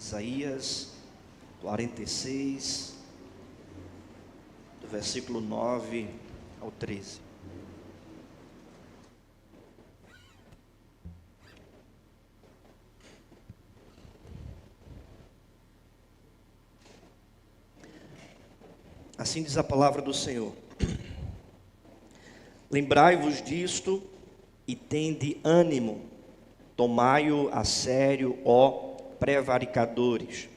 Isaías 46, do versículo 9 ao 13. Assim diz a palavra do Senhor: lembrai-vos disto e tende ânimo, tomai-o a sério, ó prevaricadores.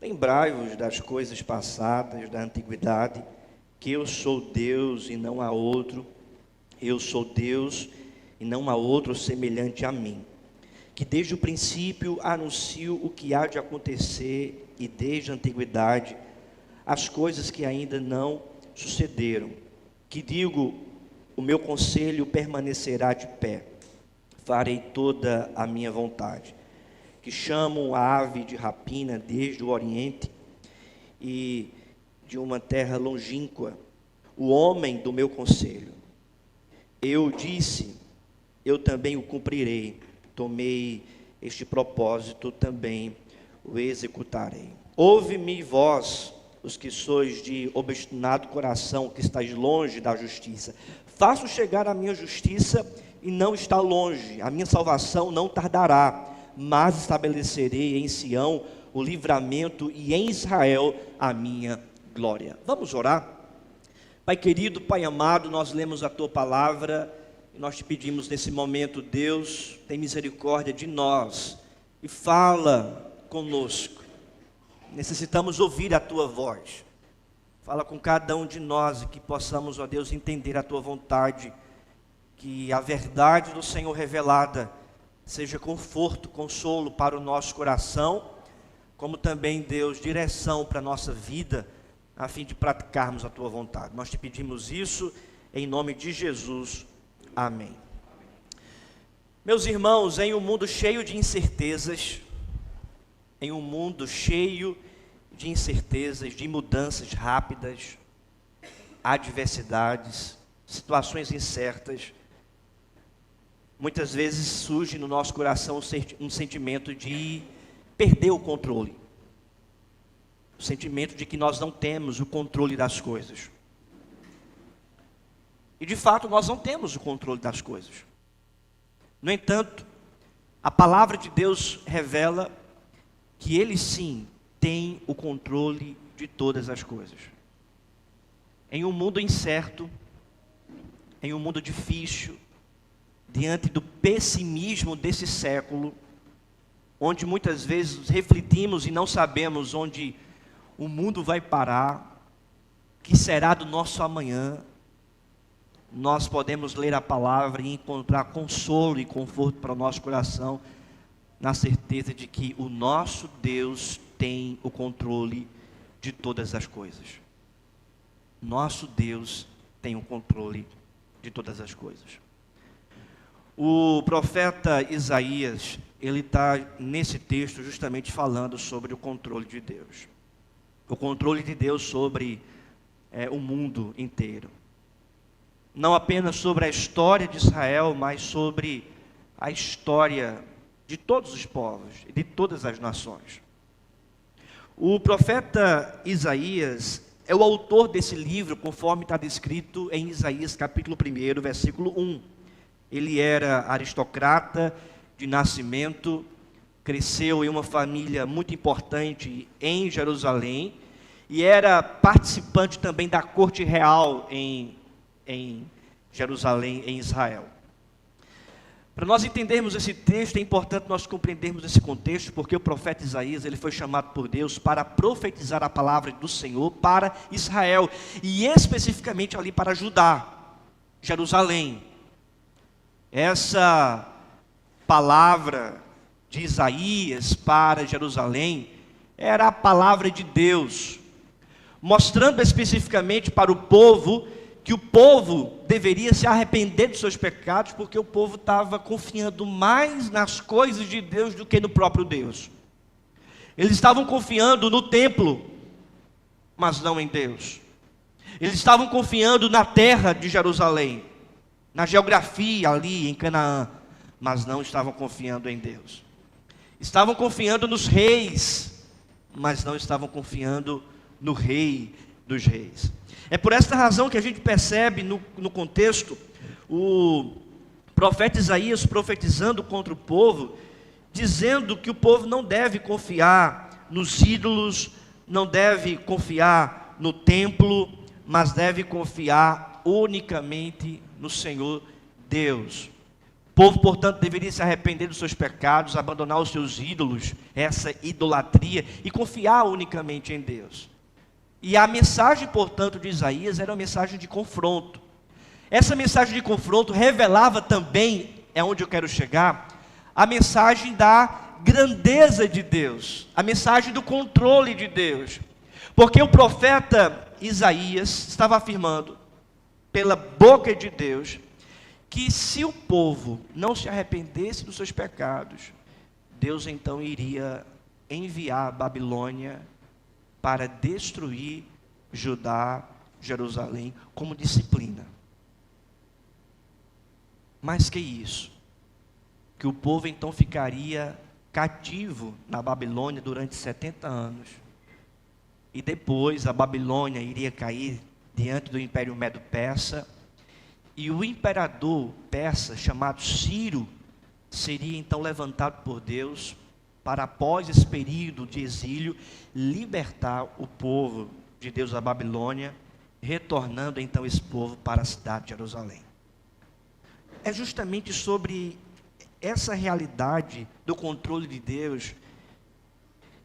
Lembrai-vos das coisas passadas, da antiguidade, que eu sou Deus e não há outro, eu sou Deus e não há outro semelhante a mim, que desde o princípio anuncio o que há de acontecer e desde a antiguidade as coisas que ainda não sucederam, que digo, o meu conselho permanecerá de pé, farei toda a minha vontade, que chamo a ave de rapina desde o oriente e de uma terra longínqua, o homem do meu conselho. Eu disse, eu também o cumprirei, tomei este propósito, também o executarei. Ouve-me vós, os que sois de obstinado coração, que estáis longe da justiça. Faço chegar a minha justiça e não está longe, a minha salvação não tardará, mas estabelecerei em Sião o livramento e em Israel a minha glória. Vamos orar? Pai querido, Pai amado, nós lemos a Tua palavra e nós te pedimos nesse momento, Deus, tem misericórdia de nós e fala conosco. Necessitamos ouvir a Tua voz. Fala com cada um de nós e que possamos, ó Deus, entender a Tua vontade, que a verdade do Senhor revelada seja conforto, consolo para o nosso coração, como também, Deus, direção para a nossa vida, a fim de praticarmos a Tua vontade. Nós te pedimos isso em nome de Jesus. Amém. Meus irmãos, em um mundo cheio de incertezas, em um mundo cheio de incertezas, de mudanças rápidas, adversidades, situações incertas, muitas vezes surge no nosso coração um sentimento de perder o controle. O sentimento de que nós não temos o controle das coisas. E de fato nós não temos o controle das coisas. No entanto, a palavra de Deus revela que Ele sim tem o controle de todas as coisas. Em um mundo incerto, em um mundo difícil, diante do pessimismo desse século, onde muitas vezes refletimos e não sabemos onde o mundo vai parar, o que será do nosso amanhã, nós podemos ler a palavra e encontrar consolo e conforto para o nosso coração, na certeza de que o nosso Deus tem o controle de todas as coisas. Nosso Deus tem o controle de todas as coisas. O profeta Isaías, ele está nesse texto justamente falando sobre o controle de Deus. O controle de Deus sobre o mundo inteiro. Não apenas sobre a história de Israel, mas sobre a história de todos os povos e de todas as nações. O profeta Isaías é o autor desse livro, conforme está descrito em Isaías capítulo 1, versículo 1. Ele era aristocrata de nascimento, cresceu em uma família muito importante em Jerusalém e era participante também da corte real em Jerusalém, em Israel. Para nós entendermos esse texto, é importante nós compreendermos esse contexto, porque o profeta Isaías, ele foi chamado por Deus para profetizar a palavra do Senhor para Israel, e especificamente ali para Judá, Jerusalém. Essa palavra de Isaías para Jerusalém era a palavra de Deus, mostrando especificamente para o povo que o povo deveria se arrepender dos seus pecados, porque o povo estava confiando mais nas coisas de Deus do que no próprio Deus. Eles estavam confiando no templo, mas não em Deus. Eles estavam confiando na terra de Jerusalém, na geografia ali em Canaã, mas não estavam confiando em Deus. Estavam confiando nos reis, mas não estavam confiando no Rei dos Reis. É por esta razão que a gente percebe no contexto, o profeta Isaías profetizando contra o povo, dizendo que o povo não deve confiar nos ídolos, não deve confiar no templo, mas deve confiar unicamente no Senhor Deus. O povo, portanto, deveria se arrepender dos seus pecados, abandonar os seus ídolos, essa idolatria, e confiar unicamente em Deus. E a mensagem, portanto, de Isaías era uma mensagem de confronto. Essa mensagem de confronto revelava também, é onde eu quero chegar, a mensagem da grandeza de Deus, a mensagem do controle de Deus. Porque o profeta Isaías estava afirmando, pela boca de Deus, que se o povo não se arrependesse dos seus pecados, Deus então iria enviar a Babilônia para destruir Judá, Jerusalém, como disciplina. Mais que isso, que o povo então ficaria cativo na Babilônia durante 70 anos. E depois a Babilônia iria cair diante do Império Medo-Persa. E o imperador persa, chamado Ciro, seria então levantado por Deus para, após esse período de exílio, libertar o povo de Deus da Babilônia, retornando então esse povo para a cidade de Jerusalém. É justamente sobre essa realidade do controle de Deus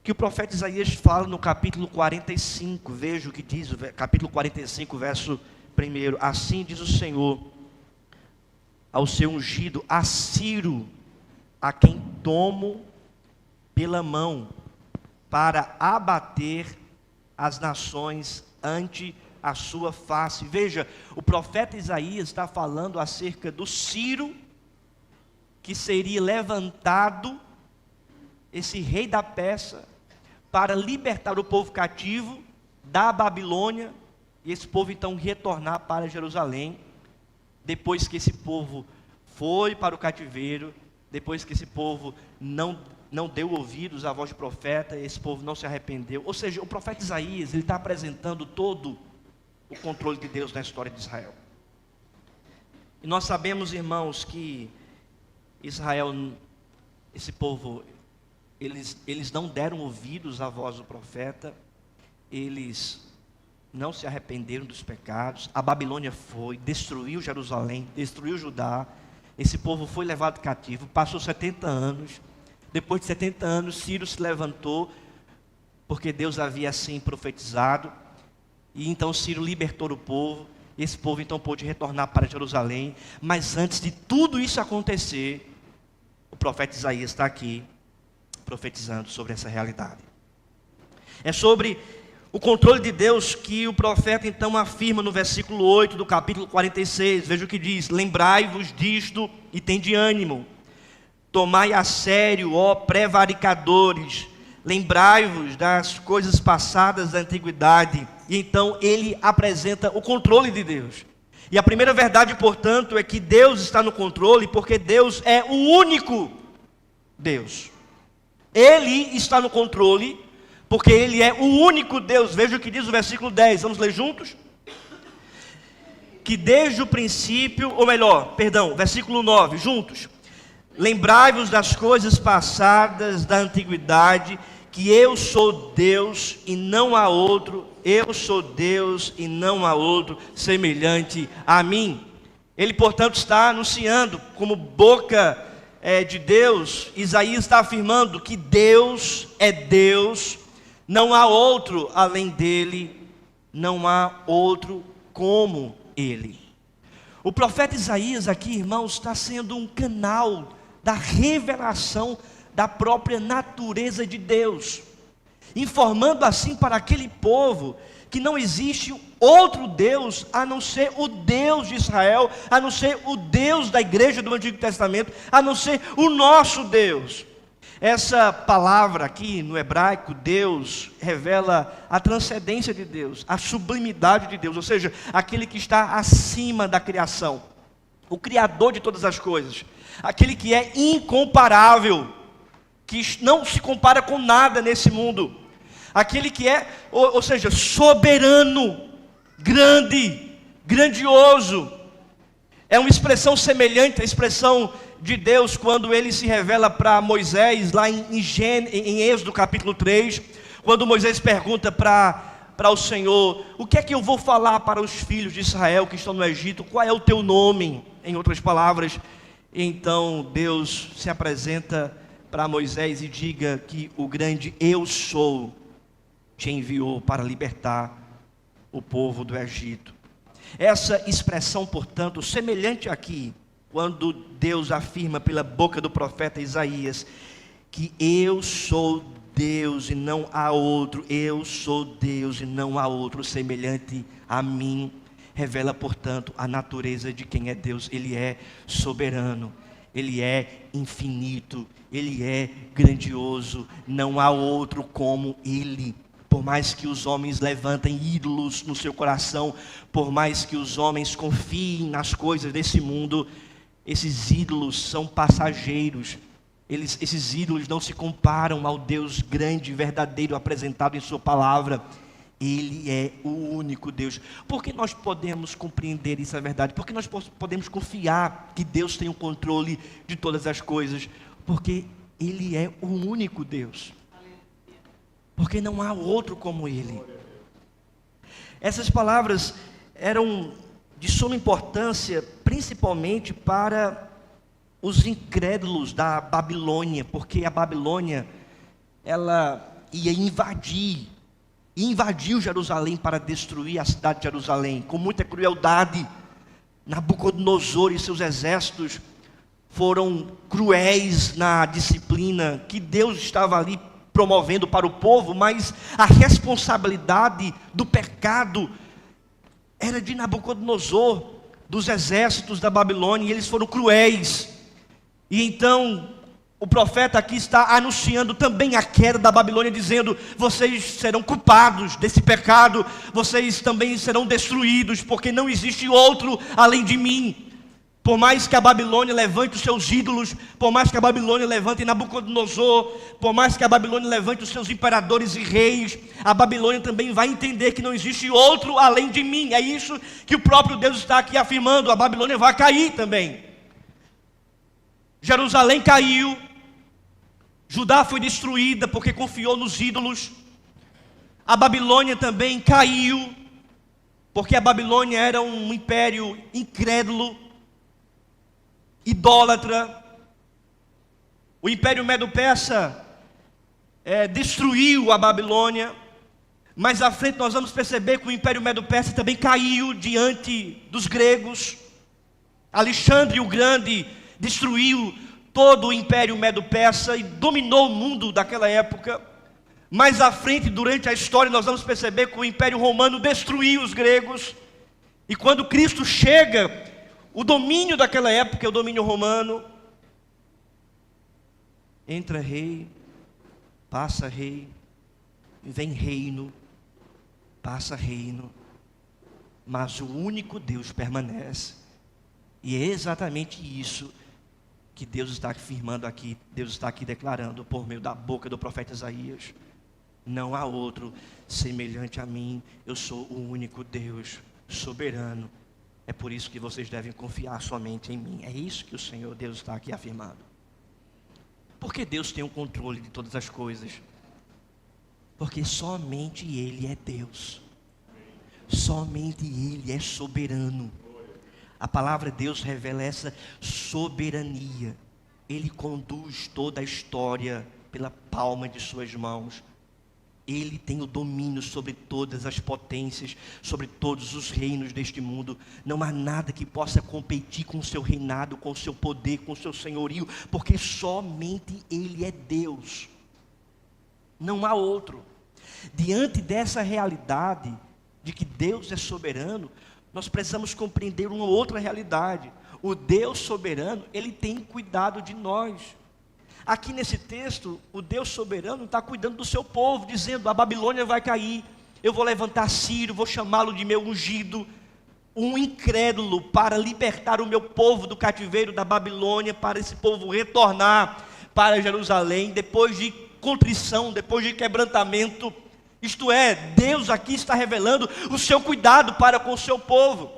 que o profeta Isaías fala no capítulo 45, veja o que diz, o capítulo 45, verso 1. Assim diz o Senhor ao seu ungido, a Ciro, a quem tomo pela mão, para abater as nações ante a sua face. Veja, o profeta Isaías está falando acerca do Ciro, que seria levantado, esse rei da Pérsia, para libertar o povo cativo da Babilônia, e esse povo então retornar para Jerusalém, depois que esse povo foi para o cativeiro, depois que esse povo não deu ouvidos à voz do profeta, esse povo não se arrependeu. Ou seja, o profeta Isaías, ele está apresentando todo o controle de Deus na história de Israel. E nós sabemos, irmãos, que Israel, esse povo, eles não deram ouvidos à voz do profeta, eles não se arrependeram dos pecados. A Babilônia foi, destruiu Jerusalém, destruiu Judá. Esse povo foi levado cativo, passou 70 anos. Depois de 70 anos, Ciro se levantou, porque Deus havia assim profetizado. E então Ciro libertou o povo. Esse povo então pôde retornar para Jerusalém. Mas antes de tudo isso acontecer, o profeta Isaías está aqui profetizando sobre essa realidade. É sobre o controle de Deus que o profeta então afirma no versículo 8 do capítulo 46. Veja o que diz: lembrai-vos disto e tende ânimo. Tomai a sério, ó prevaricadores, lembrai-vos das coisas passadas da antiguidade. E então ele apresenta o controle de Deus. E a primeira verdade, portanto, é que Deus está no controle, porque Deus é o único Deus. Ele está no controle, porque Ele é o único Deus. Veja o que diz o versículo 10, vamos ler juntos? Que desde o princípio, ou melhor, perdão, versículo 9, juntos. Lembrai-vos das coisas passadas da antiguidade, que eu sou Deus e não há outro, eu sou Deus e não há outro semelhante a mim. Ele, portanto, está anunciando como boca de Deus. Isaías está afirmando que Deus é Deus, não há outro além dele, não há outro como ele. O profeta Isaías aqui, irmãos, está sendo um canal da revelação da própria natureza de Deus, informando assim para aquele povo que não existe outro Deus a não ser o Deus de Israel, a não ser o Deus da igreja do Antigo Testamento, a não ser o nosso Deus. Essa palavra aqui no hebraico, Deus, revela a transcendência de Deus, a sublimidade de Deus, ou seja, aquele que está acima da criação, o Criador de todas as coisas, aquele que é incomparável, que não se compara com nada nesse mundo, aquele que é, ou seja, soberano, grande, grandioso. É uma expressão semelhante à expressão de Deus quando ele se revela para Moisés, lá em Êxodo capítulo 3, quando Moisés pergunta para o Senhor: o que é que eu vou falar para os filhos de Israel que estão no Egito? Qual é o teu nome? Em outras palavras, então Deus se apresenta para Moisés e diga que o grande eu sou te enviou para libertar o povo do Egito. Essa expressão, portanto, semelhante aqui, quando Deus afirma pela boca do profeta Isaías que eu sou Deus e não há outro, eu sou Deus e não há outro semelhante a mim, revela, portanto, a natureza de quem é Deus. Ele é soberano, Ele é infinito, Ele é grandioso, não há outro como Ele. Por mais que os homens levantem ídolos no seu coração, por mais que os homens confiem nas coisas desse mundo, esses ídolos são passageiros. Esses ídolos não se comparam ao Deus grande e verdadeiro apresentado em sua palavra. Ele é o único Deus. Por que nós podemos compreender isso, é verdade? Porque nós podemos confiar que Deus tem o controle de todas as coisas? Porque Ele é o único Deus. Porque não há outro como Ele. Essas palavras eram de suma importância, principalmente para os incrédulos da Babilônia, porque a Babilônia, ela ia invadiu Jerusalém para destruir a cidade de Jerusalém, com muita crueldade. Nabucodonosor e seus exércitos foram cruéis na disciplina que Deus estava ali promovendo para o povo, mas a responsabilidade do pecado era de Nabucodonosor, dos exércitos da Babilônia, e eles foram cruéis. E então o profeta aqui está anunciando também a queda da Babilônia, dizendo: vocês serão culpados desse pecado, vocês também serão destruídos, porque não existe outro além de mim. Por mais que a Babilônia levante os seus ídolos, por mais que a Babilônia levante Nabucodonosor, por mais que a Babilônia levante os seus imperadores e reis, a Babilônia também vai entender que não existe outro além de mim. É isso que o próprio Deus está aqui afirmando. A Babilônia vai cair também. Jerusalém caiu, Judá foi destruída porque confiou nos ídolos. A Babilônia também caiu, porque a Babilônia era um império incrédulo, idólatra. O Império Medo-Persa destruiu a Babilônia. Mais à frente nós vamos perceber que o Império Medo-Persa também caiu diante dos gregos. Alexandre o Grande destruiu todo o Império Medo-Persa e dominou o mundo daquela época. Mais à frente, durante a história, nós vamos perceber que o Império Romano destruiu os gregos. E quando Cristo chega, o domínio daquela época é o domínio romano. Entra rei, passa rei, vem reino, passa reino, mas o único Deus permanece. E é exatamente isso que Deus está afirmando aqui, Deus está aqui declarando por meio da boca do profeta Isaías: não há outro semelhante a mim, eu sou o único Deus soberano. É por isso que vocês devem confiar somente em mim. É isso que o Senhor Deus está aqui afirmando. Porque Deus tem o controle de todas as coisas. Porque somente Ele é Deus. Somente Ele é soberano. A palavra Deus revela essa soberania. Ele conduz toda a história pela palma de suas mãos. Ele tem o domínio sobre todas as potências, sobre todos os reinos deste mundo. Não há nada que possa competir com o seu reinado, com o seu poder, com o seu senhorio, porque somente Ele é Deus. Não há outro. Diante dessa realidade de que Deus é soberano, nós precisamos compreender uma outra realidade. O Deus soberano, Ele tem cuidado de nós. Aqui nesse texto, o Deus soberano está cuidando do seu povo, dizendo: a Babilônia vai cair, eu vou levantar Ciro, vou chamá-lo de meu ungido, um incrédulo, para libertar o meu povo do cativeiro da Babilônia, para esse povo retornar para Jerusalém, depois de contrição, depois de quebrantamento. Isto é, Deus aqui está revelando o seu cuidado para com o seu povo,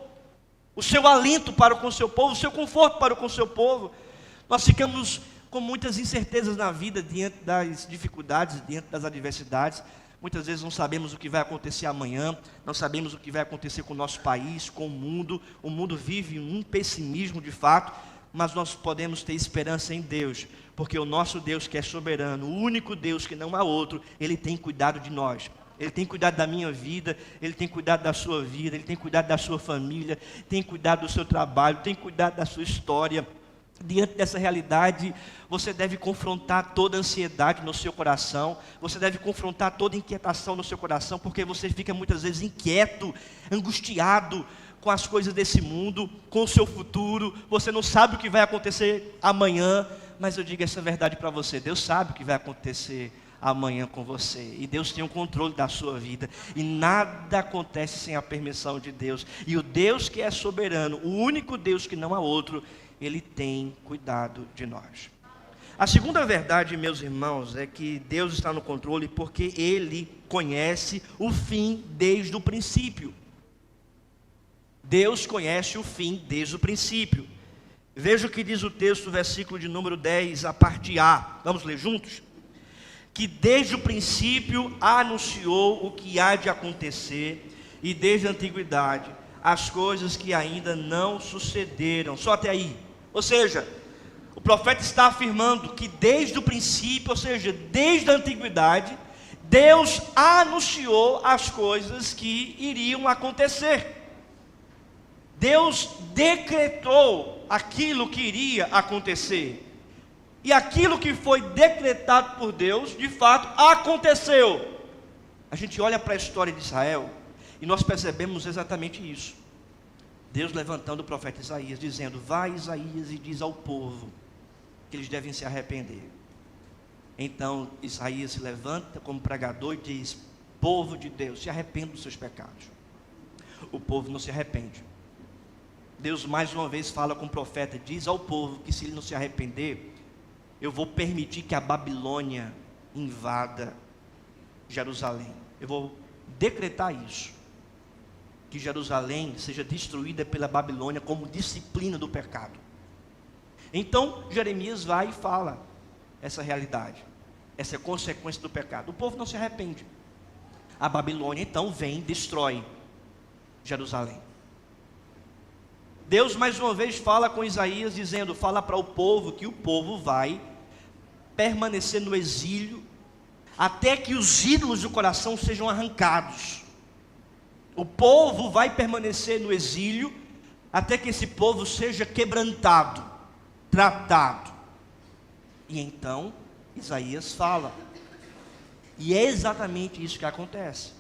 o seu alento para com o seu povo, o seu conforto para com o seu povo. Nós ficamos com muitas incertezas na vida, diante das dificuldades, diante das adversidades. Muitas vezes não sabemos o que vai acontecer amanhã, não sabemos o que vai acontecer com o nosso país, com o mundo. O mundo vive um pessimismo de fato, mas nós podemos ter esperança em Deus, porque o nosso Deus que é soberano, o único Deus que não há outro, Ele tem cuidado de nós. Ele tem cuidado da minha vida, Ele tem cuidado da sua vida, Ele tem cuidado da sua família, tem cuidado do seu trabalho, tem cuidado da sua história. Diante dessa realidade, você deve confrontar toda ansiedade no seu coração, você deve confrontar toda inquietação no seu coração, porque você fica muitas vezes inquieto, angustiado com as coisas desse mundo, com o seu futuro. Você não sabe o que vai acontecer amanhã, mas eu digo essa verdade para você: Deus sabe o que vai acontecer amanhã com você, e Deus tem o controle da sua vida, e nada acontece sem a permissão de Deus. E o Deus que é soberano, o único Deus que não há outro, Ele tem cuidado de nós. A segunda verdade, meus irmãos, é que Deus está no controle porque Ele conhece o fim desde o princípio. Deus conhece o fim desde o princípio. Veja o que diz o texto, versículo de número 10, a parte A. Vamos ler juntos? Que desde o princípio anunciou o que há de acontecer, e desde a antiguidade as coisas que ainda não sucederam. Só até aí. Ou seja, o profeta está afirmando que desde o princípio, ou seja, desde a antiguidade, Deus anunciou as coisas que iriam acontecer. Deus decretou aquilo que iria acontecer. E aquilo que foi decretado por Deus, de fato, aconteceu. A gente olha para a história de Israel e nós percebemos exatamente isso. Deus levantando o profeta Isaías, dizendo: vai, Isaías, e diz ao povo que eles devem se arrepender. Então Isaías se levanta como pregador e diz: povo de Deus, se arrependa dos seus pecados. O povo não se arrepende. Deus mais uma vez fala com o profeta, diz ao povo que se ele não se arrepender, eu vou permitir que a Babilônia invada Jerusalém. Eu vou decretar isso, que Jerusalém seja destruída pela Babilônia como disciplina do pecado. Então Jeremias vai e fala essa realidade, essa consequência do pecado. O povo não se arrepende. A Babilônia então vem e destrói Jerusalém. Deus mais uma vez fala com Isaías dizendo: fala para o povo que o povo vai permanecer no exílio até que os ídolos do coração sejam arrancados. O povo vai permanecer no exílio até que esse povo seja quebrantado, tratado. E então Isaías fala, e é exatamente isso que acontece.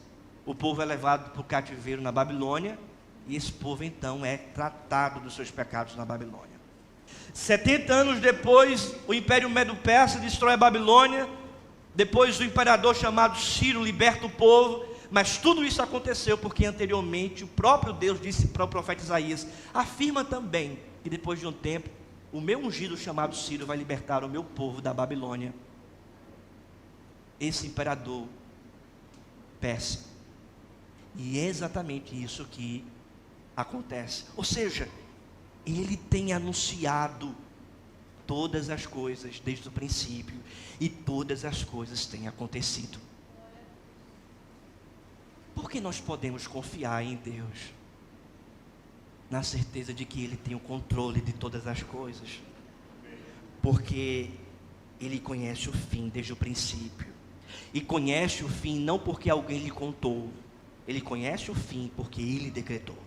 O povo é levado para o cativeiro na Babilônia, e esse povo então é tratado dos seus pecados na Babilônia. 70 anos depois, o Império Medo-Persa destrói a Babilônia. Depois o imperador chamado Ciro liberta o povo. Mas tudo isso aconteceu porque anteriormente o próprio Deus disse para o profeta Isaías: afirma também que depois de um tempo o meu ungido chamado Ciro vai libertar o meu povo da Babilônia. Esse imperador persa. E é exatamente isso que acontece. Ou seja, ele tem anunciado todas as coisas desde o princípio, e todas as coisas têm acontecido. Por que nós podemos confiar em Deus? Na certeza de que Ele tem o controle de todas as coisas. Porque Ele conhece o fim desde o princípio. E conhece o fim não porque alguém lhe contou. Ele conhece o fim porque Ele decretou.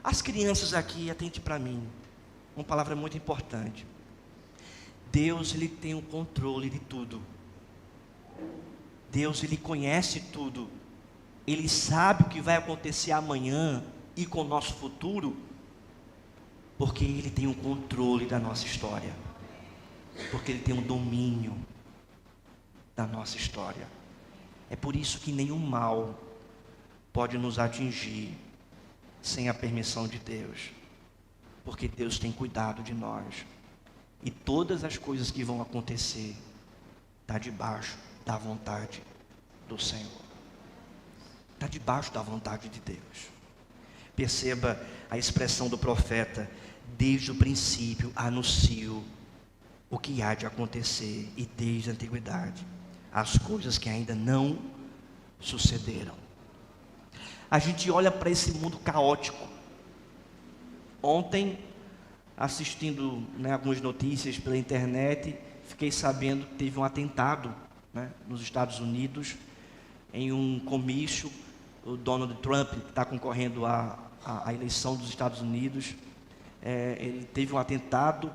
As crianças aqui, atente para mim, uma palavra muito importante. Deus, Ele tem o controle de tudo. Deus, Ele conhece tudo. Ele sabe o que vai acontecer amanhã e com o nosso futuro, porque Ele tem o controle da nossa história. Porque Ele tem o domínio da nossa história. É por isso que nenhum mal pode nos atingir sem a permissão de Deus, porque Deus tem cuidado de nós, e todas as coisas que vão acontecer está debaixo da vontade do Senhor. está debaixo da vontade de Deus. Perceba a expressão do profeta: desde o princípio anuncio o que há de acontecer, e desde a antiguidade as coisas que ainda não sucederam. A gente olha para esse mundo caótico. Ontem, assistindo algumas notícias pela internet, fiquei sabendo que teve um atentado nos Estados Unidos, em um comício. O Donald Trump, que está concorrendo à eleição dos Estados Unidos, ele teve um atentado,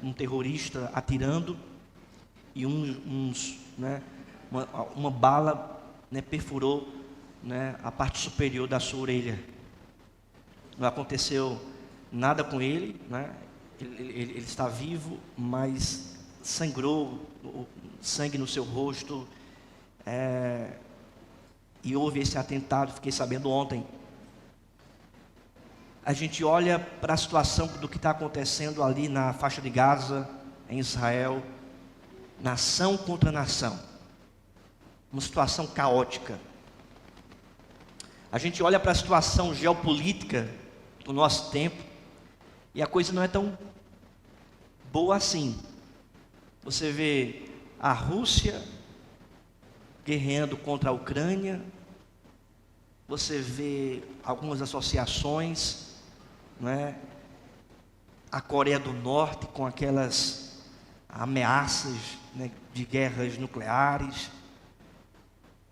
um terrorista atirando, e uma bala perfurou a parte superior da sua orelha. Não aconteceu nada com ele, ele está vivo, mas sangrou sangue no seu rosto, e houve esse atentado. Fiquei sabendo ontem. A gente olha para a situação do que está acontecendo ali na faixa de Gaza, em Israel, nação contra nação, uma situação caótica. A gente olha para a situação geopolítica do nosso tempo, e a coisa não é tão boa assim. Você vê a Rússia guerreando contra a Ucrânia, você vê algumas associações, a Coreia do Norte com aquelas ameaças de guerras nucleares.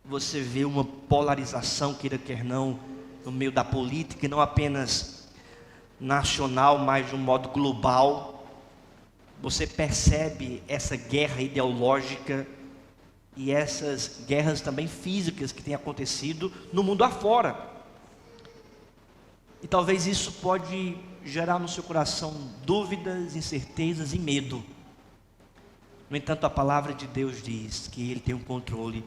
Você vê uma polarização, queira quer não, no meio da política, e não apenas nacional, mas de um modo global. Você percebe essa guerra ideológica e essas guerras também físicas que têm acontecido no mundo afora. E talvez isso pode gerar no seu coração dúvidas, incertezas e medo. No entanto, a palavra de Deus diz que Ele tem um controle,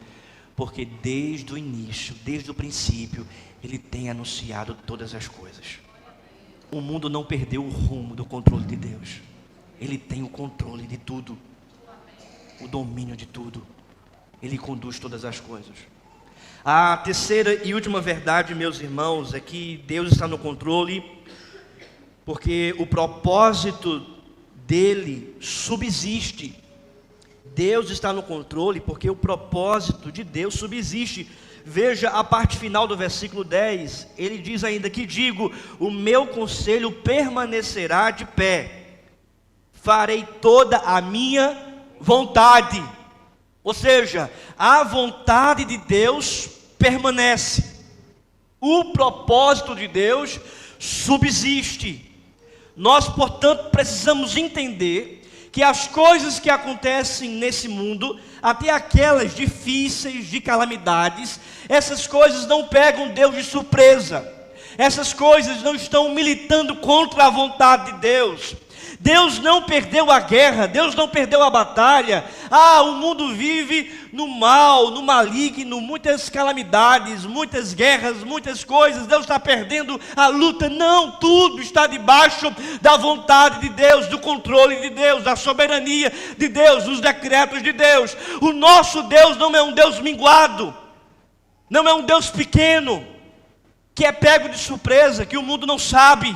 porque desde o início, desde o princípio, Ele tem anunciado todas as coisas. O mundo não perdeu o rumo do controle de Deus. Ele tem o controle de tudo, o domínio de tudo. Ele conduz todas as coisas. A terceira e última verdade, meus irmãos, é que Deus está no controle, porque o propósito dele subsiste. Deus está no controle porque o propósito de Deus subsiste. Veja a parte final do versículo 10. Ele diz ainda: que digo, o meu conselho permanecerá de pé, farei toda a minha vontade. Ou seja, a vontade de Deus permanece, o propósito de Deus subsiste. Nós, portanto, precisamos entender que as coisas que acontecem nesse mundo, até aquelas difíceis, de calamidades, essas coisas não pegam Deus de surpresa. Essas coisas não estão militando contra a vontade de Deus. Deus não perdeu a guerra, Deus não perdeu a batalha. O mundo vive no mal, no maligno, muitas calamidades, muitas guerras, muitas coisas. Deus está perdendo a luta. Não, tudo está debaixo da vontade de Deus, do controle de Deus, da soberania de Deus, dos decretos de Deus. O nosso Deus não é um Deus minguado, não é um Deus pequeno, que é pego de surpresa, que o mundo não sabe,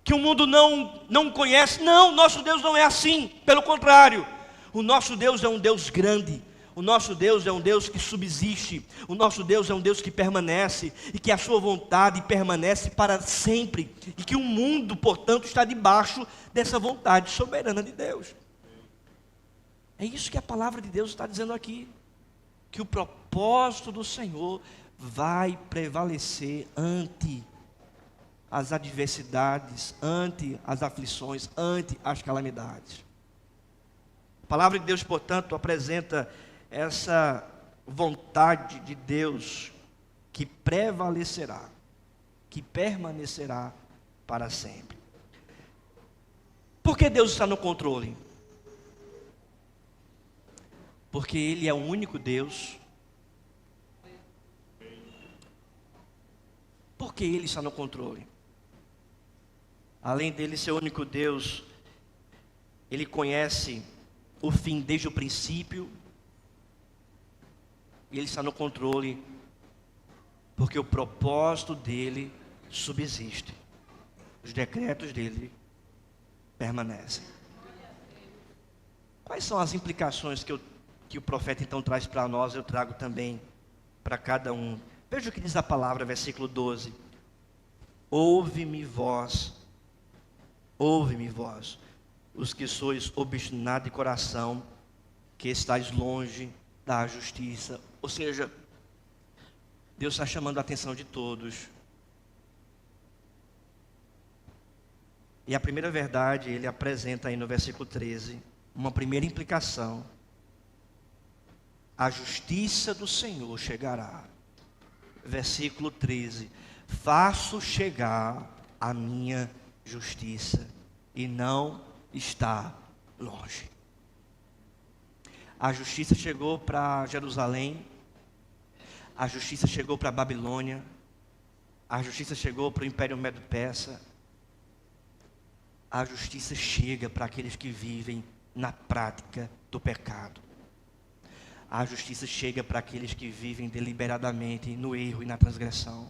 que o mundo não conhece. Não, nosso Deus não é assim. Pelo contrário, o nosso Deus é um Deus grande. O nosso Deus é um Deus que subsiste. O nosso Deus é um Deus que permanece, e que a sua vontade permanece para sempre, e que o mundo, portanto, está debaixo dessa vontade soberana de Deus. É isso que a palavra de Deus está dizendo aqui, que o propósito do Senhor vai prevalecer ante as adversidades, ante as aflições, ante as calamidades. A palavra de Deus, portanto, apresenta essa vontade de Deus que prevalecerá, que permanecerá para sempre. Por que Deus está no controle? Porque Ele é o único Deus. Por que Ele está no controle? Além dele ser o único Deus, Ele conhece o fim desde o princípio. E Ele está no controle, porque o propósito dEle subsiste. Os decretos dEle permanecem. Quais são as implicações que o profeta então traz para nós? Eu trago também para cada um. Veja o que diz a palavra, versículo 12. Ouve-me vós, os que sois obstinados de coração, que estáis longe da justiça. Ou seja, Deus está chamando a atenção de todos. E a primeira verdade, Ele apresenta aí no versículo 13, uma primeira implicação. A justiça do Senhor chegará. Versículo 13. Faço chegar a minha justiça e não está longe. A justiça chegou para Jerusalém. A justiça chegou para a Babilônia. A justiça chegou para o Império Medo-Persa. A justiça chega para aqueles que vivem na prática do pecado. A justiça chega para aqueles que vivem deliberadamente no erro e na transgressão.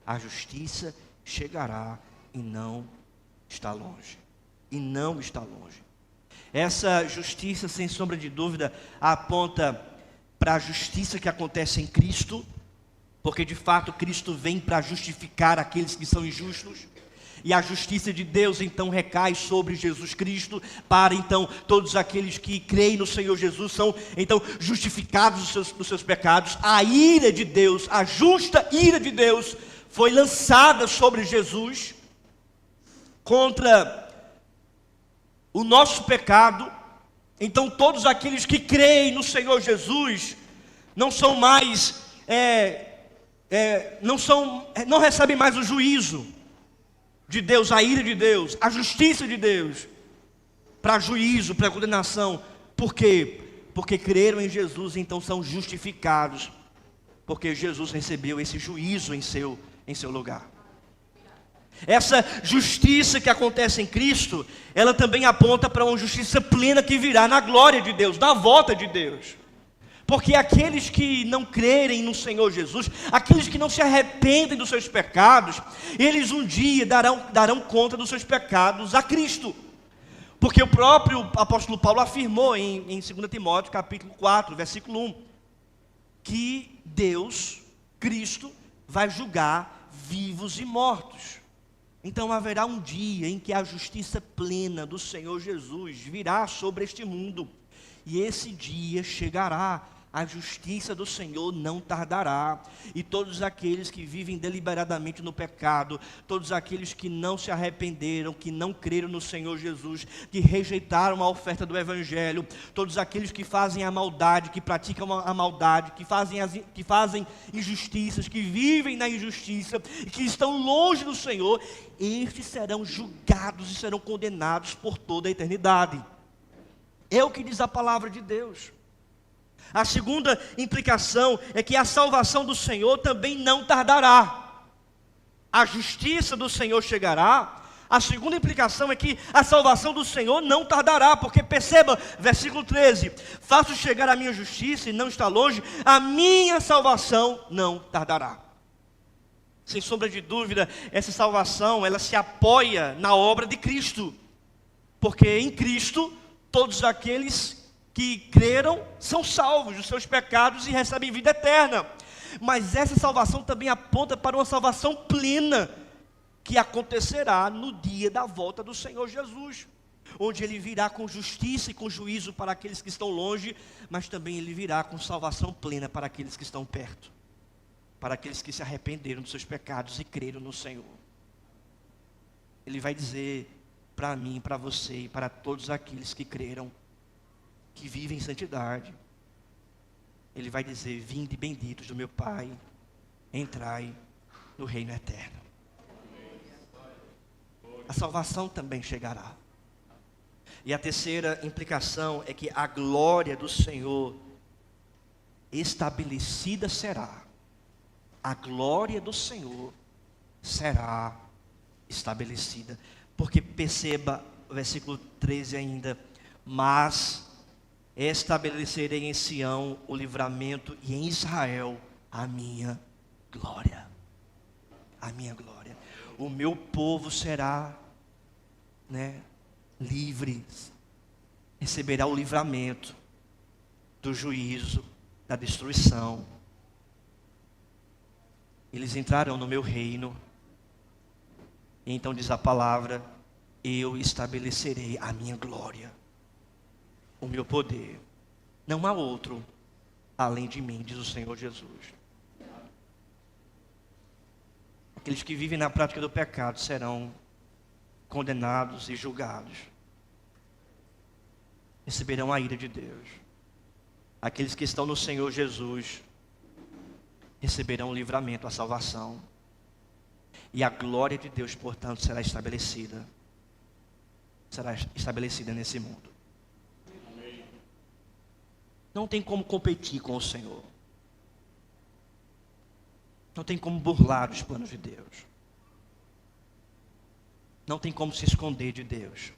A justiça chegará e não está longe. E não está longe. Essa justiça, sem sombra de dúvida, aponta para a justiça que acontece em Cristo, porque de fato Cristo vem para justificar aqueles que são injustos. E a justiça de Deus então recai sobre Jesus Cristo, para então todos aqueles que creem no Senhor Jesus são então justificados dos seus pecados. A ira de Deus, a justa ira de Deus, foi lançada sobre Jesus contra o nosso pecado. Então todos aqueles que creem no Senhor Jesus não são mais, não recebem mais o juízo de Deus, a ira de Deus, a justiça de Deus, para juízo, para condenação. Por quê? Porque creram em Jesus, então são justificados, porque Jesus recebeu esse juízo em seu lugar. Essa justiça que acontece em Cristo, ela também aponta para uma justiça plena que virá na glória de Deus, na volta de Deus. Porque aqueles que não crerem no Senhor Jesus, aqueles que não se arrependem dos seus pecados, eles um dia darão conta dos seus pecados a Cristo. Porque o próprio apóstolo Paulo afirmou em 2 Timóteo capítulo 4, versículo 1, que Deus, Cristo, vai julgar vivos e mortos. Então haverá um dia em que a justiça plena do Senhor Jesus virá sobre este mundo. E esse dia chegará. A justiça do Senhor não tardará. E todos aqueles que vivem deliberadamente no pecado, todos aqueles que não se arrependeram, que não creram no Senhor Jesus, que rejeitaram a oferta do Evangelho, todos aqueles que fazem a maldade, que praticam a maldade, que fazem injustiças, que vivem na injustiça, e que estão longe do Senhor, estes serão julgados e serão condenados por toda a eternidade. É o que diz a palavra de Deus. A segunda implicação é que a salvação do Senhor também não tardará. A justiça do Senhor chegará. A segunda implicação é que a salvação do Senhor não tardará, porque perceba, versículo 13: faço chegar a minha justiça e não está longe, a minha salvação não tardará. Sem sombra de dúvida, essa salvação, ela se apoia na obra de Cristo, porque em Cristo, todos aqueles que creram são salvos dos seus pecados e recebem vida eterna. Mas essa salvação também aponta para uma salvação plena, que acontecerá no dia da volta do Senhor Jesus, onde Ele virá com justiça e com juízo para aqueles que estão longe, mas também Ele virá com salvação plena para aqueles que estão perto, para aqueles que se arrependeram dos seus pecados e creram no Senhor. Ele vai dizer para mim, para você e para todos aqueles que creram, que vivem em santidade, Ele vai dizer: vinde benditos do meu Pai, entrai no reino eterno. A salvação também chegará. E a terceira implicação é que a glória do Senhor estabelecida será. A glória do Senhor será estabelecida. Porque perceba o versículo 13 ainda: mas Estabelecerei em Sião o livramento e em Israel a minha glória. A minha glória. O meu povo será, livre. Receberá o livramento do juízo, da destruição. Eles entrarão no meu reino. E então diz a palavra: eu estabelecerei a minha glória, o meu poder. Não há outro além de mim, diz o Senhor Jesus. Aqueles que vivem na prática do pecado serão condenados e julgados. Receberão a ira de Deus. Aqueles que estão no Senhor Jesus receberão o livramento, a salvação. E a glória de Deus, portanto, será estabelecida. Será estabelecida nesse mundo. Não tem como competir com o Senhor. Não tem como burlar os planos de Deus. Não tem como se esconder de Deus.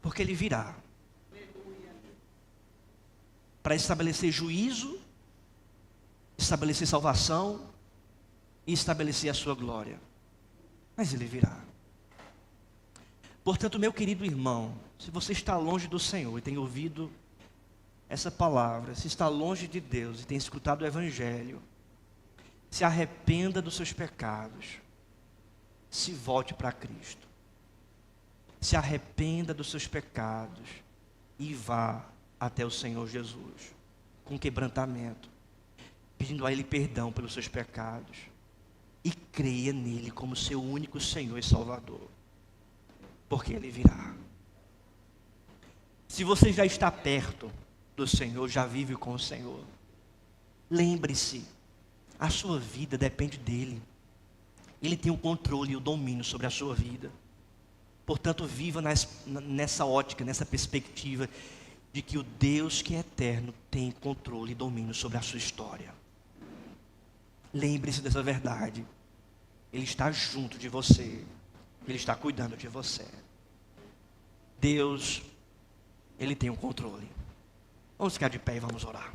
Porque Ele virá para estabelecer juízo, estabelecer salvação e estabelecer a sua glória. Mas Ele virá. Portanto, meu querido irmão, se você está longe do Senhor e tem ouvido essa palavra, se está longe de Deus e tem escutado o Evangelho, se arrependa dos seus pecados, se volte para Cristo. Se arrependa dos seus pecados e vá até o Senhor Jesus com quebrantamento, pedindo a Ele perdão pelos seus pecados e creia nele como seu único Senhor e Salvador, porque Ele virá. Se você já está perto do Senhor, já vive com o Senhor, lembre-se, a sua vida depende dEle. Ele tem o controle e o domínio sobre a sua vida. Portanto, viva nessa ótica, nessa perspectiva de que o Deus que é eterno tem controle e domínio sobre a sua história. Lembre-se dessa verdade. Ele está junto de você. Ele está cuidando de você. Deus, Ele tem o controle. Vamos ficar de pé e vamos orar.